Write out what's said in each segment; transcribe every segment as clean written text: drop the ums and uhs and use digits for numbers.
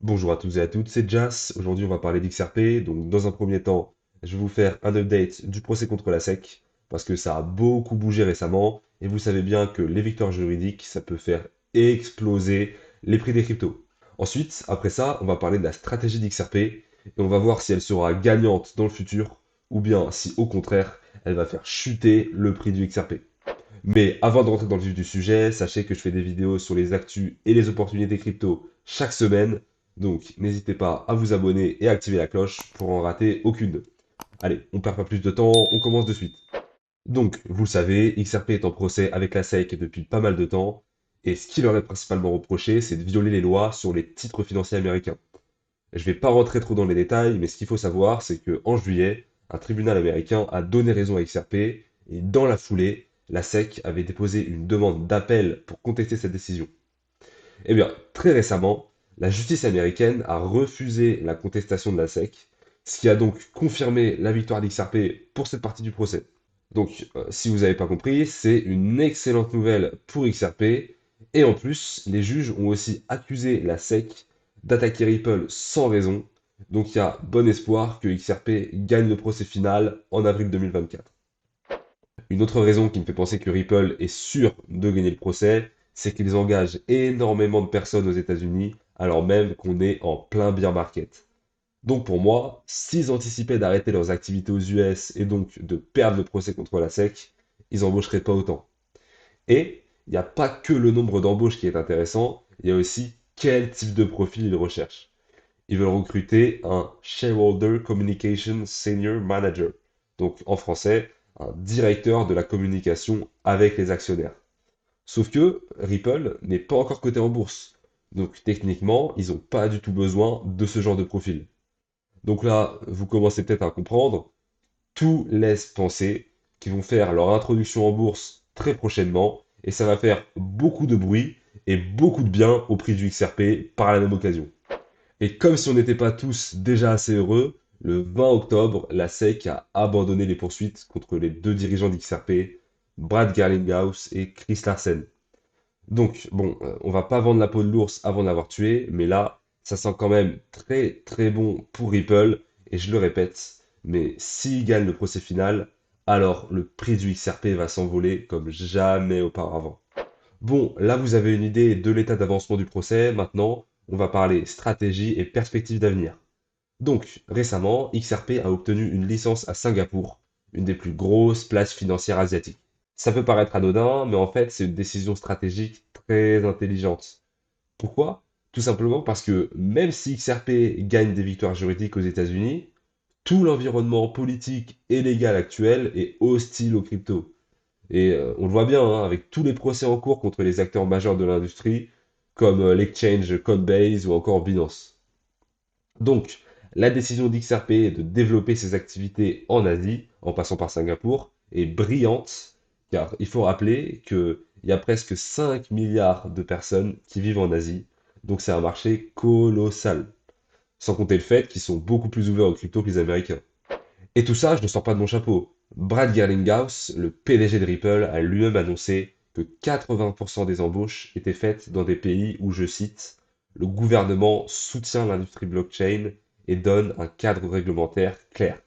Bonjour à tous et à toutes, c'est Jas. Aujourd'hui, on va parler d'XRP. Donc, dans un premier temps, je vais vous faire un update du procès contre la SEC parce que ça a beaucoup bougé récemment et vous savez bien que les victoires juridiques, ça peut faire exploser les prix des cryptos. Ensuite, après ça, on va parler de la stratégie d'XRP et on va voir si elle sera gagnante dans le futur ou bien si au contraire, elle va faire chuter le prix du XRP. Mais avant de rentrer dans le vif du sujet, sachez que je fais des vidéos sur les actus et les opportunités crypto chaque semaine. Donc n'hésitez pas à vous abonner et à activer la cloche pour en rater aucune. Allez, on perd pas plus de temps, on commence de suite. Donc, vous le savez, XRP est en procès avec la SEC depuis pas mal de temps, et ce qui leur est principalement reproché, c'est de violer les lois sur les titres financiers américains. Je vais pas rentrer trop dans les détails, mais ce qu'il faut savoir, c'est que en juillet, un tribunal américain a donné raison à XRP, et dans la foulée, la SEC avait déposé une demande d'appel pour contester cette décision. Eh bien, très récemment, la justice américaine a refusé la contestation de la SEC, ce qui a donc confirmé la victoire d'XRP pour cette partie du procès. Donc, si vous n'avez pas compris, c'est une excellente nouvelle pour XRP. Et en plus, les juges ont aussi accusé la SEC d'attaquer Ripple sans raison. Donc, il y a bon espoir que XRP gagne le procès final en avril 2024. Une autre raison qui me fait penser que Ripple est sûr de gagner le procès, c'est qu'ils engagent énormément de personnes aux États-Unis, alors même qu'on est en plein bear market. Donc pour moi, s'ils anticipaient d'arrêter leurs activités aux US et donc de perdre le procès contre la SEC, ils embaucheraient pas autant. Et il n'y a pas que le nombre d'embauches qui est intéressant, il y a aussi quel type de profil ils recherchent. Ils veulent recruter un Shareholder Communication Senior Manager, donc en français, un directeur de la communication avec les actionnaires. Sauf que Ripple n'est pas encore coté en bourse, donc techniquement, ils n'ont pas du tout besoin de ce genre de profil. Donc là, vous commencez peut-être à comprendre, tout laisse penser qu'ils vont faire leur introduction en bourse très prochainement, et ça va faire beaucoup de bruit et beaucoup de bien au prix du XRP par la même occasion. Et comme si on n'était pas tous déjà assez heureux, le 20 octobre, la SEC a abandonné les poursuites contre les deux dirigeants d'XRP, Brad Garlinghouse et Chris Larsen. Donc, bon, on va pas vendre la peau de l'ours avant de l'avoir tué, mais là, ça sent quand même très très bon pour Ripple, et je le répète, mais s'il gagne le procès final, alors le prix du XRP va s'envoler comme jamais auparavant. Bon, là vous avez une idée de l'état d'avancement du procès. Maintenant, on va parler stratégie et perspectives d'avenir. Donc, récemment, XRP a obtenu une licence à Singapour, une des plus grosses places financières asiatiques. Ça peut paraître anodin, mais en fait, c'est une décision stratégique très intelligente. Pourquoi? Tout simplement parce que même si XRP gagne des victoires juridiques aux États-Unis, tout l'environnement politique et légal actuel est hostile aux cryptos. Et on le voit bien hein, avec tous les procès en cours contre les acteurs majeurs de l'industrie, comme l'exchange Coinbase ou encore Binance. Donc, la décision d'XRP de développer ses activités en Asie, en passant par Singapour, est brillante, car il faut rappeler qu'il y a presque 5 milliards de personnes qui vivent en Asie, donc c'est un marché colossal. Sans compter le fait qu'ils sont beaucoup plus ouverts aux cryptos que les Américains. Et tout ça, je ne sors pas de mon chapeau. Brad Garlinghouse, le PDG de Ripple, a lui-même annoncé que 80% des embauches étaient faites dans des pays où, je cite, le gouvernement soutient l'industrie blockchain et donne un cadre réglementaire clair.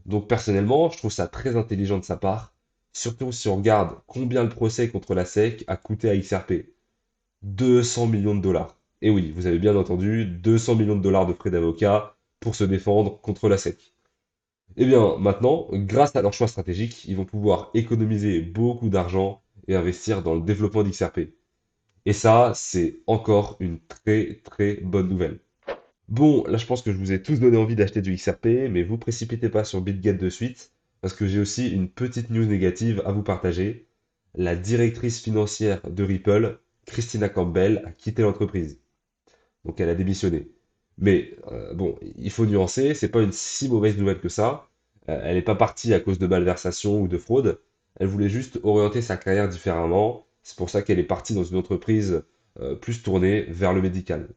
Donc personnellement, je trouve ça très intelligent de sa part, surtout si on regarde combien le procès contre la SEC a coûté à XRP. 200 millions de dollars. Et oui, vous avez bien entendu, 200 millions de dollars de frais d'avocat pour se défendre contre la SEC. Eh bien, maintenant, grâce à leur choix stratégique, ils vont pouvoir économiser beaucoup d'argent et investir dans le développement d'XRP. Et ça, c'est encore une très très bonne nouvelle. Bon, là je pense que je vous ai tous donné envie d'acheter du XRP, mais vous précipitez pas sur BitGet de suite, parce que j'ai aussi une petite news négative à vous partager. La directrice financière de Ripple, Christina Campbell, a quitté l'entreprise. Donc elle a démissionné. Mais bon, il faut nuancer, c'est pas une si mauvaise nouvelle que ça. Elle n'est pas partie à cause de malversation ou de fraude. Elle voulait juste orienter sa carrière différemment. C'est pour ça qu'elle est partie dans une entreprise plus tournée vers le médical.